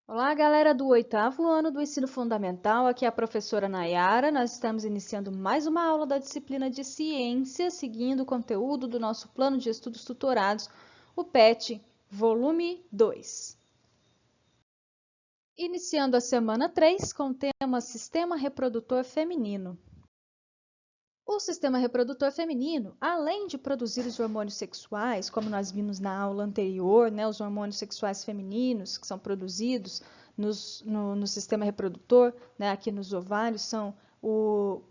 Olá, galera do oitavo ano do ensino fundamental. Aqui é a professora Nayara. Nós estamos iniciando mais uma aula da disciplina de ciências, seguindo o conteúdo do nosso plano de estudos tutorados, o PET, volume 2. Iniciando a semana 3 com o tema Sistema Reprodutor Feminino. O sistema reprodutor feminino, além de produzir os hormônios sexuais, como nós vimos na aula anterior, né, os hormônios sexuais femininos que são produzidos no sistema reprodutor, né, aqui nos ovários, são o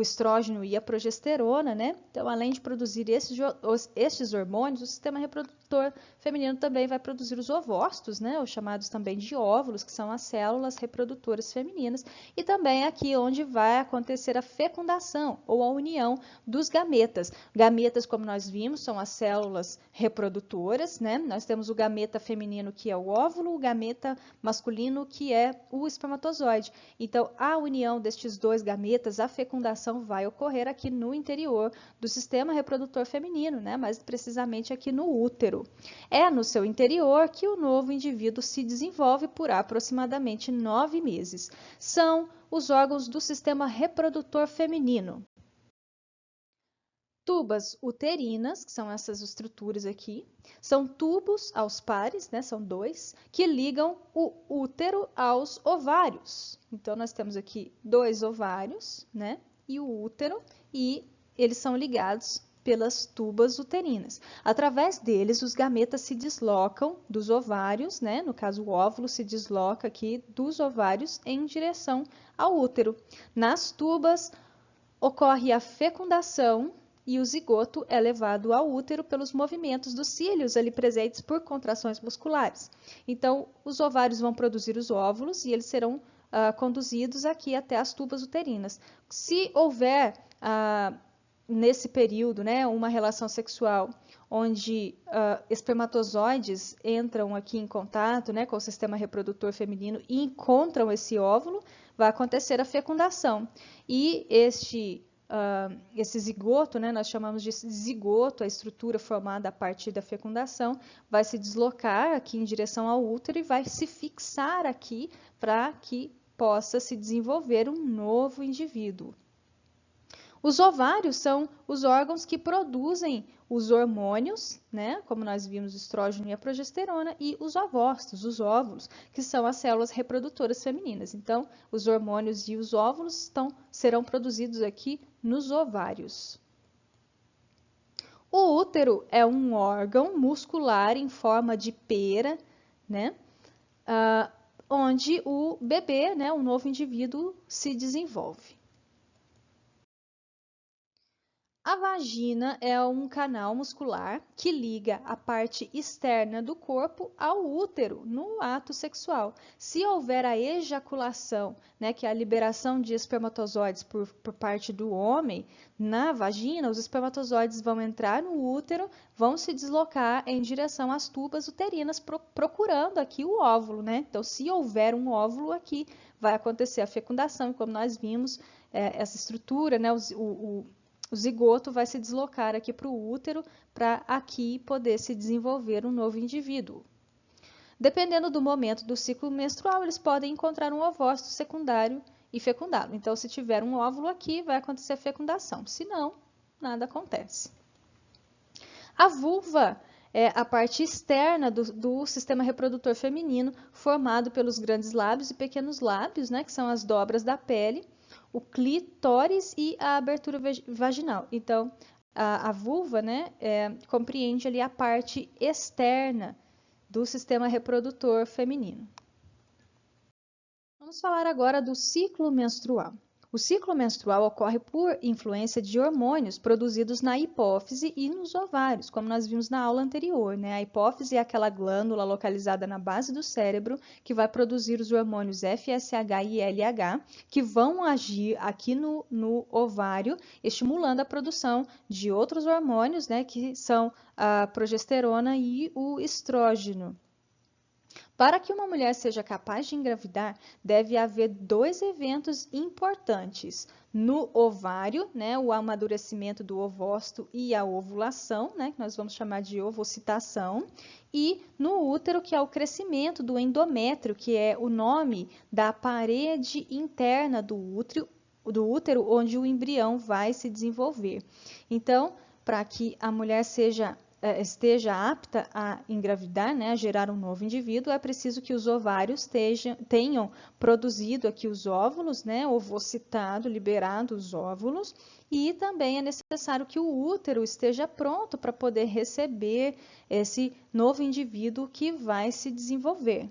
estrógeno e a progesterona, né? Então, além de produzir estes hormônios, o sistema reprodutor feminino também vai produzir os ovócitos, né? Os chamados também de óvulos, que são as células reprodutoras femininas, e também aqui onde vai acontecer a fecundação ou a união dos gametas. Gametas, como nós vimos, são as células reprodutoras, né? Nós temos o gameta feminino, que é o óvulo, o gameta masculino, que é o espermatozoide. Então, a união destes dois gametas, a fecundação vai ocorrer aqui no interior do sistema reprodutor feminino, né? Mais precisamente aqui no útero. É no seu interior que o novo indivíduo se desenvolve por aproximadamente 9 meses. São os órgãos do sistema reprodutor feminino. Tubas uterinas, que são essas estruturas aqui, são tubos aos pares, né, são dois, que ligam o útero aos ovários. Então, nós temos aqui dois ovários, né, e o útero, e eles são ligados pelas tubas uterinas. Através deles, os gametas se deslocam dos ovários, né, no caso o óvulo se desloca aqui dos ovários em direção ao útero. Nas tubas, ocorre a fecundação e o zigoto é levado ao útero pelos movimentos dos cílios ali presentes por contrações musculares. Então, os ovários vão produzir os óvulos e eles serão conduzidos aqui até as tubas uterinas. Se houver, nesse período, né, uma relação sexual onde espermatozoides entram aqui em contato, né, com o sistema reprodutor feminino e encontram esse óvulo, vai acontecer a fecundação. E esse zigoto, né, nós chamamos de zigoto, a estrutura formada a partir da fecundação, vai se deslocar aqui em direção ao útero e vai se fixar aqui para que possa se desenvolver um novo indivíduo. Os ovários são os órgãos que produzem os hormônios, né, como nós vimos, o estrógeno e a progesterona, e os ovócitos, os óvulos, que são as células reprodutoras femininas. Então, os hormônios e os óvulos serão produzidos aqui nos ovários. O útero é um órgão muscular em forma de pera, né, onde o bebê, né, o novo indivíduo, se desenvolve. A vagina é um canal muscular que liga a parte externa do corpo ao útero no ato sexual. Se houver a ejaculação, né, que é a liberação de espermatozoides por parte do homem na vagina, os espermatozoides vão entrar no útero, vão se deslocar em direção às tubas uterinas, procurando aqui o óvulo, né? Então, se houver um óvulo aqui, vai acontecer a fecundação, e como nós vimos, essa estrutura, né, o zigoto vai se deslocar aqui para o útero para aqui poder se desenvolver um novo indivíduo. Dependendo do momento do ciclo menstrual, eles podem encontrar um ovócito secundário e fecundá-lo. Então, se tiver um óvulo aqui, vai acontecer a fecundação. Se não, nada acontece. A vulva é a parte externa do sistema reprodutor feminino, formado pelos grandes lábios e pequenos lábios, né, que são as dobras da pele, o clitóris e a abertura vaginal. Então, a vulva, né, compreende ali a parte externa do sistema reprodutor feminino. Vamos falar agora do ciclo menstrual. O ciclo menstrual ocorre por influência de hormônios produzidos na hipófise e nos ovários, como nós vimos na aula anterior, né? A hipófise é aquela glândula localizada na base do cérebro que vai produzir os hormônios FSH e LH, que vão agir aqui no ovário, estimulando a produção de outros hormônios, né? Que são a progesterona e o estrógeno. Para que uma mulher seja capaz de engravidar, deve haver dois eventos importantes. No ovário, né, o amadurecimento do ovócito e a ovulação, né, que nós vamos chamar de ovocitação, e no útero, que é o crescimento do endométrio, que é o nome da parede interna do útero onde o embrião vai se desenvolver. Então, para que a mulher esteja apta a engravidar, né, a gerar um novo indivíduo, é preciso que os ovários tenham produzido aqui os óvulos, né, ovocitado, liberado os óvulos, e também é necessário que o útero esteja pronto para poder receber esse novo indivíduo que vai se desenvolver.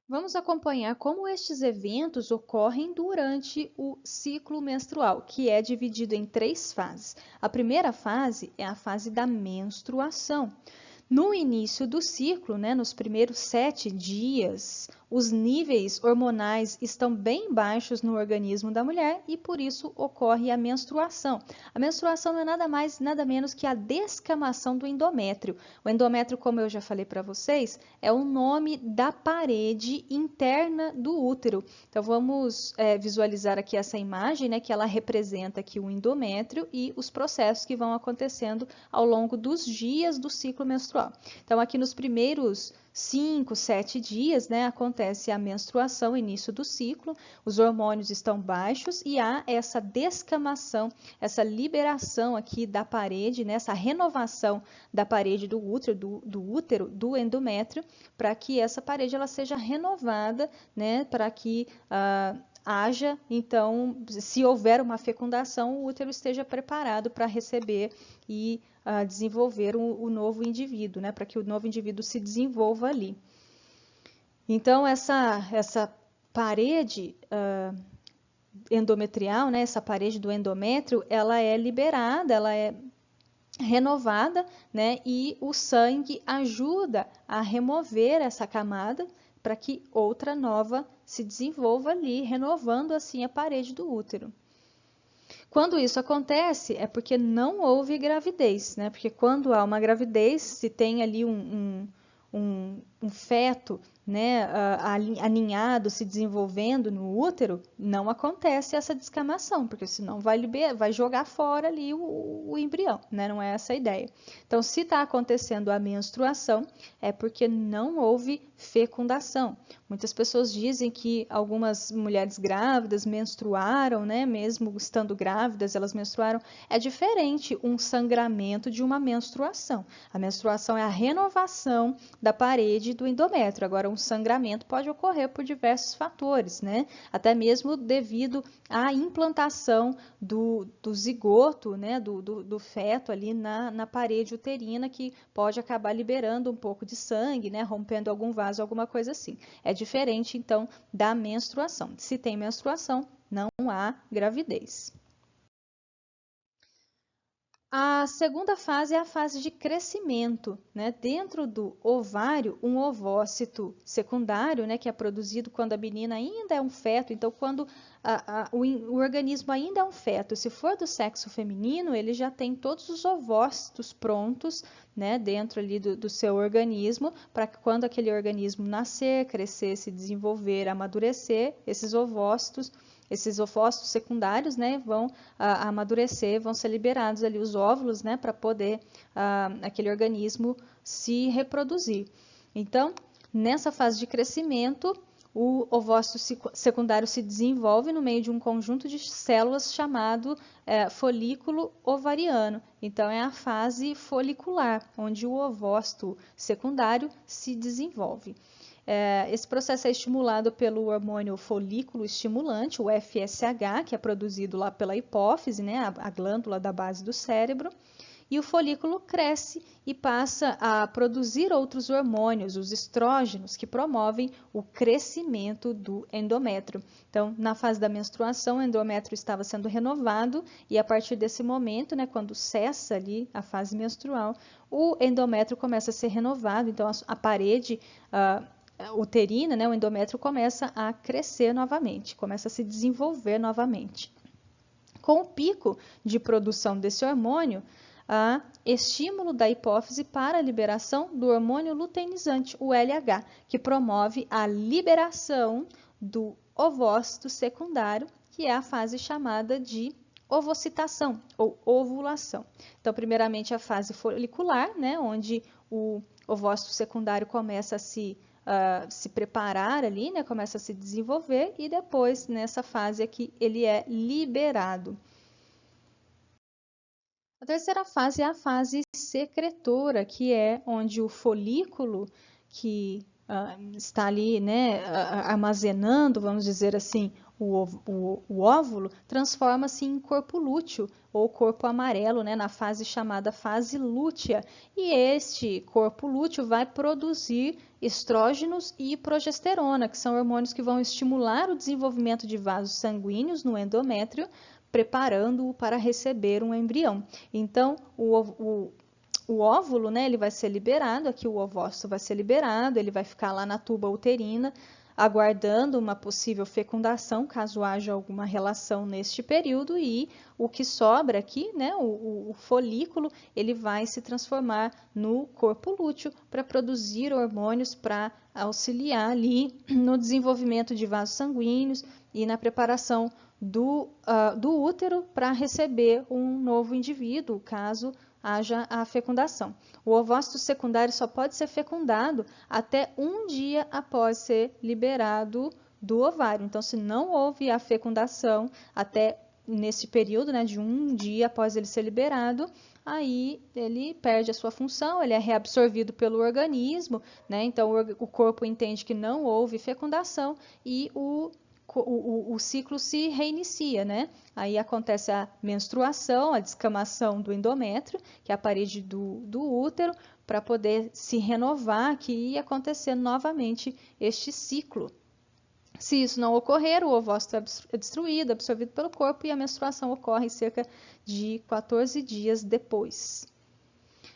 Vamos acompanhar como estes eventos ocorrem durante o ciclo menstrual, que é dividido em 3 fases. A primeira fase é a fase da menstruação. No início do ciclo, né, nos primeiros 7 dias, os níveis hormonais estão bem baixos no organismo da mulher e por isso ocorre a menstruação. A menstruação não é nada mais, nada menos que a descamação do endométrio. O endométrio, como eu já falei para vocês, é o nome da parede interna do útero. Então vamos visualizar aqui essa imagem, né, que ela representa aqui o endométrio e os processos que vão acontecendo ao longo dos dias do ciclo menstrual. Então aqui nos primeiros 5, 7 dias, né, acontece a menstruação, início do ciclo, os hormônios estão baixos e há essa descamação, essa liberação aqui da parede, né, essa renovação da parede do útero, do endométrio, para que essa parede ela seja renovada, né, para que haja, então, se houver uma fecundação, o útero esteja preparado para receber e desenvolver o novo indivíduo, né, para que o novo indivíduo se desenvolva ali. Então, essa parede endometrial, né, essa parede do endométrio, ela é liberada, ela é renovada, né, e o sangue ajuda a remover essa camada para que outra nova se desenvolva ali, renovando assim a parede do útero. Quando isso acontece, é porque não houve gravidez, né? Porque quando há uma gravidez, se tem ali um feto, né, aninhado, se desenvolvendo no útero, não acontece essa descamação, porque senão vai jogar fora ali o embrião, né? Não é essa a ideia. Então, se está acontecendo a menstruação, é porque não houve fecundação. Muitas pessoas dizem que algumas mulheres grávidas menstruaram, né? Mesmo estando grávidas, elas menstruaram. É diferente um sangramento de uma menstruação. A menstruação é a renovação da parede do endométrio. Agora, um sangramento pode ocorrer por diversos fatores, né? Até mesmo devido à implantação do zigoto, né? Do feto ali na parede uterina, que pode acabar liberando um pouco de sangue, né? Rompendo algum vaso, alguma coisa assim. É diferente, então, da menstruação. Se tem menstruação, não há gravidez. A segunda fase é a fase de crescimento, né? Dentro do ovário, um ovócito secundário, né, que é produzido quando a menina ainda é um feto. Então, quando o organismo ainda é um feto, se for do sexo feminino, ele já tem todos os ovócitos prontos, né, dentro ali do seu organismo, para que quando aquele organismo nascer, crescer, se desenvolver, amadurecer, esses ovócitos secundários, né, vão amadurecer, vão ser liberados ali os óvulos, né, para poder aquele organismo se reproduzir. Então, nessa fase de crescimento, o ovócito secundário se desenvolve no meio de um conjunto de células chamado folículo ovariano. Então, é a fase folicular, onde o ovócito secundário se desenvolve. Esse processo é estimulado pelo hormônio folículo estimulante, o FSH, que é produzido lá pela hipófise, né, a glândula da base do cérebro, e o folículo cresce e passa a produzir outros hormônios, os estrógenos, que promovem o crescimento do endométrio. Então, na fase da menstruação, o endométrio estava sendo renovado e a partir desse momento, né, quando cessa ali a fase menstrual, o endométrio começa a ser renovado, então a parede uterina, né, o endométrio começa a crescer novamente, começa a se desenvolver novamente. Com o pico de produção desse hormônio, a estímulo da hipófise para a liberação do hormônio luteinizante, o LH, que promove a liberação do ovócito secundário, que é a fase chamada de ovocitação ou ovulação. Então, primeiramente a fase folicular, né, onde o ovócito secundário começa a se preparar ali, né, começa a se desenvolver, e depois nessa fase aqui ele é liberado. A terceira fase é a fase secretora, que é onde o folículo que está ali, né, armazenando, vamos dizer assim, o óvulo, transforma-se em corpo lúteo ou corpo amarelo, né, na fase chamada fase lútea. E este corpo lúteo vai produzir estrógenos e progesterona, que são hormônios que vão estimular o desenvolvimento de vasos sanguíneos no endométrio, preparando-o para receber um embrião. Então, o óvulo, né, ele vai ser liberado, aqui o ovócito vai ser liberado, ele vai ficar lá na tuba uterina, aguardando uma possível fecundação, caso haja alguma relação neste período, e o que sobra aqui, né, o folículo, ele vai se transformar no corpo lúteo para produzir hormônios para auxiliar ali no desenvolvimento de vasos sanguíneos e na preparação do útero para receber um novo indivíduo, caso haja a fecundação. O ovócito secundário só pode ser fecundado até um dia após ser liberado do ovário. Então, se não houve a fecundação até nesse período, né, de um dia após ele ser liberado, aí ele perde a sua função, ele é reabsorvido pelo organismo, né? Então o corpo entende que não houve fecundação e o ciclo se reinicia, né? Aí acontece a menstruação, a descamação do endométrio, que é a parede do útero, para poder se renovar aqui e acontecer novamente este ciclo. Se isso não ocorrer, o ovócito é destruído, absorvido pelo corpo, e a menstruação ocorre cerca de 14 dias depois.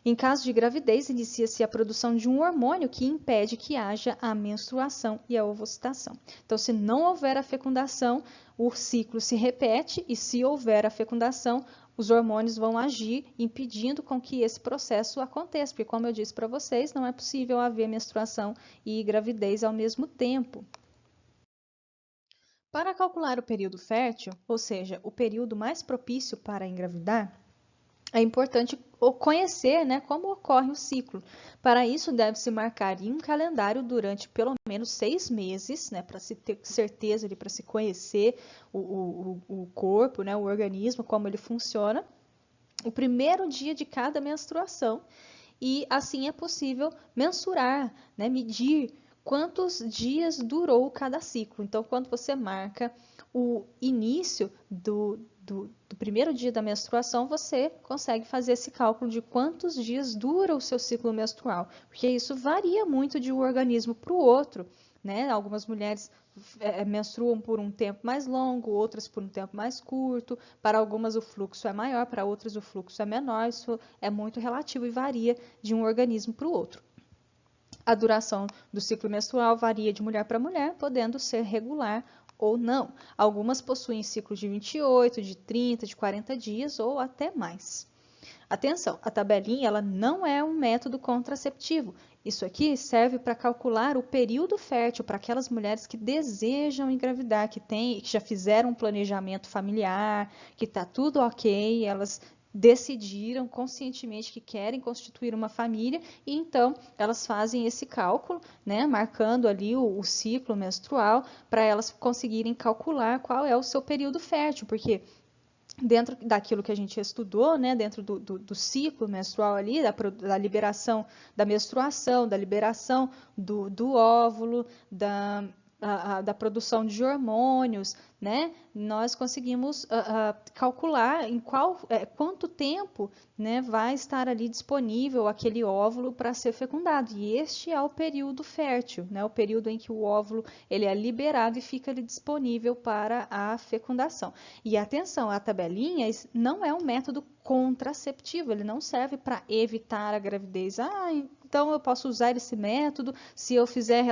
Em caso de gravidez, inicia-se a produção de um hormônio que impede que haja a menstruação e a ovocitação. Então, se não houver a fecundação, o ciclo se repete, e se houver a fecundação, os hormônios vão agir, impedindo com que esse processo aconteça, porque, como eu disse para vocês, não é possível haver menstruação e gravidez ao mesmo tempo. Para calcular o período fértil, ou seja, o período mais propício para engravidar, é importante conhecer, né, como ocorre o ciclo. Para isso, deve-se marcar em um calendário durante pelo menos 6 meses, né, para se ter certeza, para se conhecer o corpo, né, o organismo, como ele funciona, o primeiro dia de cada menstruação, e assim é possível mensurar, né, medir quantos dias durou cada ciclo. Então, quando você marca o início do primeiro dia da menstruação, você consegue fazer esse cálculo de quantos dias dura o seu ciclo menstrual, porque isso varia muito de um organismo para o outro, né? Algumas mulheres menstruam por um tempo mais longo, outras por um tempo mais curto, para algumas o fluxo é maior, para outras o fluxo é menor, isso é muito relativo e varia de um organismo para o outro. A duração do ciclo menstrual varia de mulher para mulher, podendo ser regular ou não. Algumas possuem ciclos de 28, de 30, de 40 dias ou até mais. Atenção, a tabelinha ela não é um método contraceptivo. Isso aqui serve para calcular o período fértil para aquelas mulheres que desejam engravidar, que já fizeram um planejamento familiar, que está tudo ok, elas decidiram conscientemente que querem constituir uma família, e então elas fazem esse cálculo, né, marcando ali o ciclo menstrual, para elas conseguirem calcular qual é o seu período fértil, porque dentro daquilo que a gente estudou, né, dentro do ciclo menstrual ali, da liberação da menstruação, da liberação do óvulo, da produção de hormônios, né, nós conseguimos calcular em quanto tempo, né, vai estar ali disponível aquele óvulo para ser fecundado. E este é o período fértil, né, o período em que o óvulo ele é liberado e fica ali disponível para a fecundação. E atenção, a tabelinha não é um método contraceptivo, ele não serve para evitar a gravidez. então eu posso usar esse método. Se eu tiver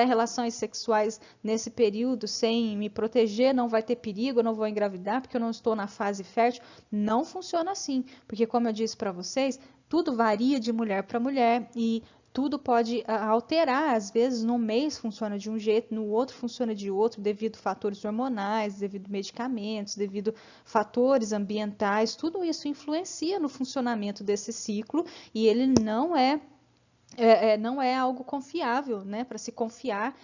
relações sexuais nesse período sem me proteger, não vai ter perigo, eu não vou engravidar porque eu não estou na fase fértil. Não funciona assim, porque como eu disse para vocês, tudo varia de mulher para mulher e tudo pode alterar, às vezes no mês funciona de um jeito, no outro funciona de outro, devido a fatores hormonais, devido a medicamentos, devido a fatores ambientais, tudo isso influencia no funcionamento desse ciclo e ele não é algo confiável, né, para se confiar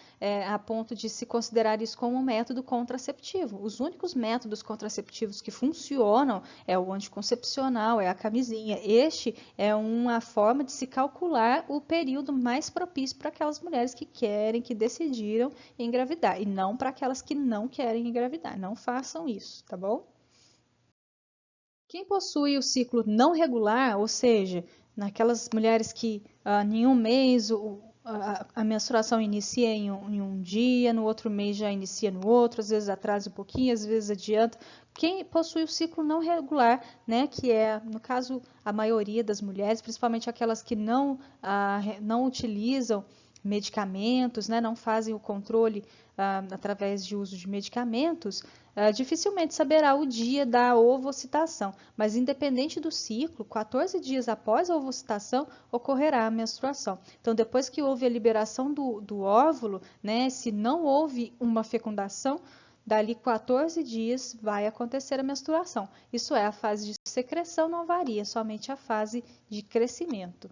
a ponto de se considerar isso como um método contraceptivo. Os únicos métodos contraceptivos que funcionam é o anticoncepcional, é a camisinha. Este é uma forma de se calcular o período mais propício para aquelas mulheres que querem, que decidiram engravidar, e não para aquelas que não querem engravidar. Não façam isso, tá bom? Quem possui o ciclo não regular, ou seja, naquelas mulheres que em um mês a menstruação inicia em um dia, no outro mês já inicia no outro, às vezes atrasa um pouquinho, às vezes adianta. Quem possui o ciclo não regular, né, que é, no caso, a maioria das mulheres, principalmente aquelas que não utilizam medicamentos, né, não fazem o controle através de uso de medicamentos, dificilmente saberá o dia da ovocitação, mas independente do ciclo, 14 dias após a ovocitação, ocorrerá a menstruação. Então, depois que houve a liberação do óvulo, né, se não houve uma fecundação, dali 14 dias vai acontecer a menstruação. Isso é, a fase de secreção não varia, somente a fase de crescimento.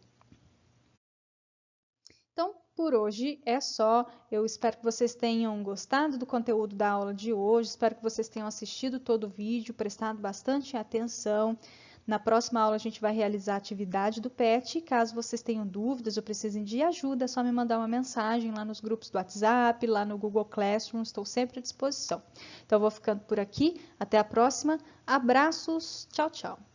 Então, por hoje é só. Eu espero que vocês tenham gostado do conteúdo da aula de hoje. Espero que vocês tenham assistido todo o vídeo, prestado bastante atenção. Na próxima aula a gente vai realizar a atividade do PET. Caso vocês tenham dúvidas ou precisem de ajuda, é só me mandar uma mensagem lá nos grupos do WhatsApp, lá no Google Classroom. Estou sempre à disposição. Então, eu vou ficando por aqui. Até a próxima. Abraços. Tchau, tchau.